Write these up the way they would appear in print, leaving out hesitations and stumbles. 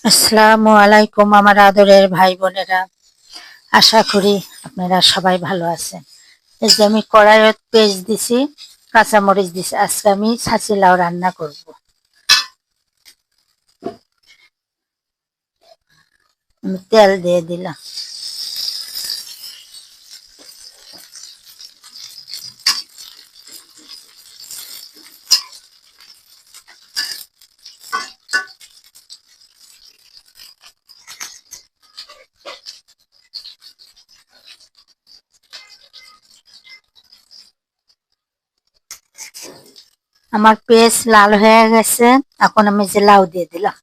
আসসালামু আলাইকুম আমার আদরের ভাই বোনেরা, আশা করি আপনারা সবাই ভালো আছেন। এই যে আমি কড়াইত পেঁয়াজ দিছি, কাঁচামরিচ দিছি। আজকে আমি ছাঁচি লাউ রান্না করব। আমি তেল দিয়ে দিলাম। আমার পেঁয়াজ লাল হয়ে গেছে, এখন আমি যে লাউ দিয়ে দিলাম।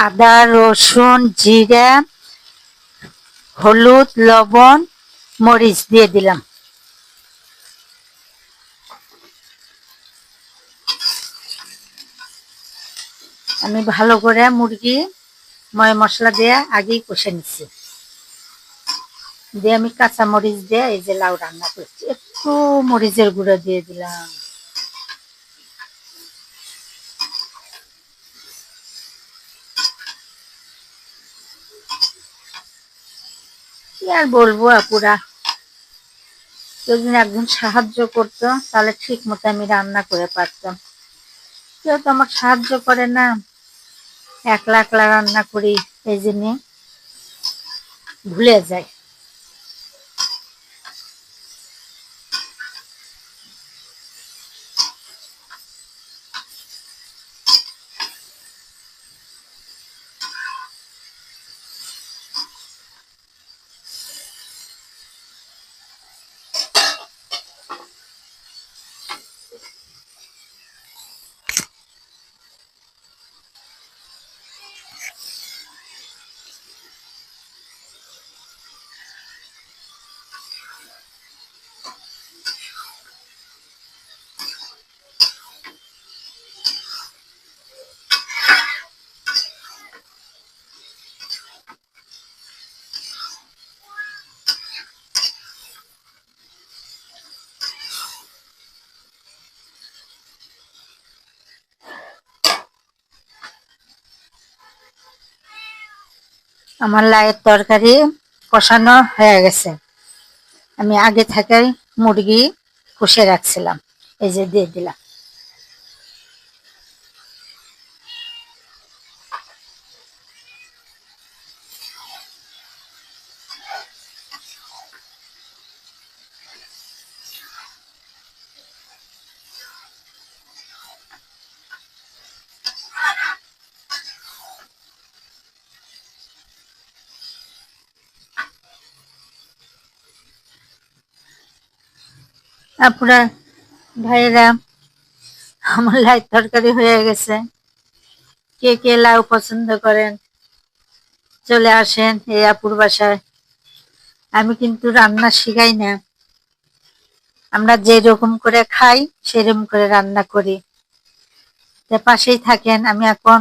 আদা, রসুন, জিরা, হলুদ, লবণ, মরিচ দিয়ে দিলাম। আমি ভালো করে মুরগি ময় মশলা দিয়ে আগেই কষে নিচ্ছি। দিয়ে আমি কাঁচা মরিচ দিয়ে এই যে লাউ রান্না করছি। একটু মরিচের গুঁড়ো দিয়ে দিলাম। কি আর বলবো আপুরা, যদি একজন সাহায্য করতো তাহলে ঠিক মতো আমি রান্না করে পারতাম। কেউ তো আমার সাহায্য করে না, একলা একলা রান্না করি, এই জন্য ভুলে যাই। আমার লাউয়ের তরকারি কষানো হয়ে গেছে। আমি আগে থেকেই মুরগি কষে রাখছিলাম, এই যে দিয়ে দিলাম। আপুরা, ভাইয়েরা, আমার লাউয়ের তরকারি হয়ে গেছে। কে কে লাউ পছন্দ করেন চলে আসেন এই আপুর বাসায়। আমি কিন্তু রান্না শিখাই না, আমরা যেরকম করে খাই সেরকম করে রান্না করি। পাশেই থাকেন, আমি এখন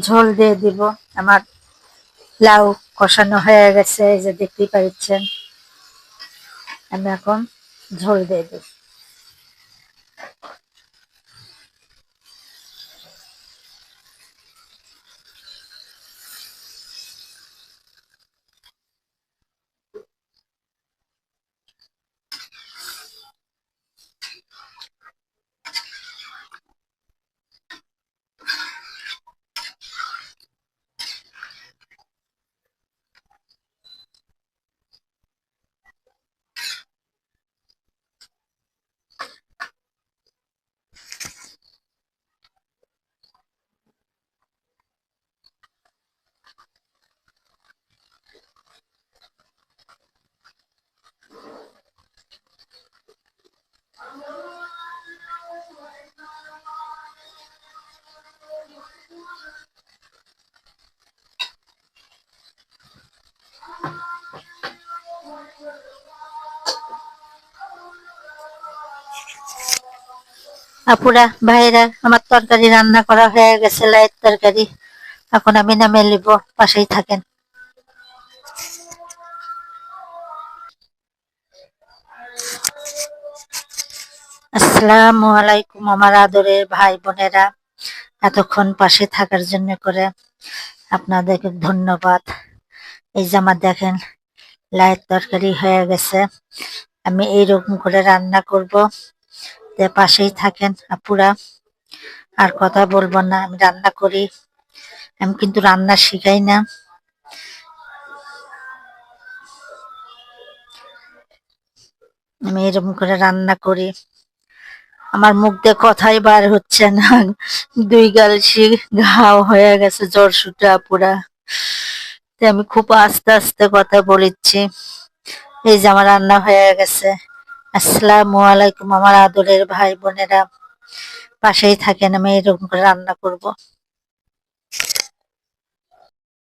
ঝোল দিয়ে দিব। আমার লাউ কষানো হয়ে গেছে, এই যে দেখতেই পাচ্ছেন। আমি এখন ঝোল দিয়ে দেব। আপুরা, ভাইয়েরা, আমার তরকারি রান্না করা হয়ে গেছে, লাউয়ের তরকারি। এখন আমি নামিয়ে নিব, পাশেই থাকেন। আসসালামু আলাইকুম আমার আদরের ভাই বোনেরা, এতক্ষণ পাশে থাকার জন্য করে আপনাদেরকে ধন্যবাদ। এই যে আমার দেখেন লাইয়ের তরকারি হয়ে গেছে, আমি এইরকম করে রান্না করব, পাশেই থাকেন আপুরা। আর কথা বলবো না, আমি রান্না করি, আমি কিন্তু রান্না শিখাই না। আমি এরকম করে রান্না করি, আমার মুখ দিয়ে কথাই বার হচ্ছে না, দুই গালসি ঘাও হয়ে গেছে, জ্বর শুটা পুরা। আমি খুব আস্তে আস্তে কথা বলেছি। এই যে আমার রান্না হয়ে গেছে। আসসালামু আলাইকুম আমার আদরের ভাই বোনেরা, পাশেই থাকেন, আমি এরকম করে রান্না করব।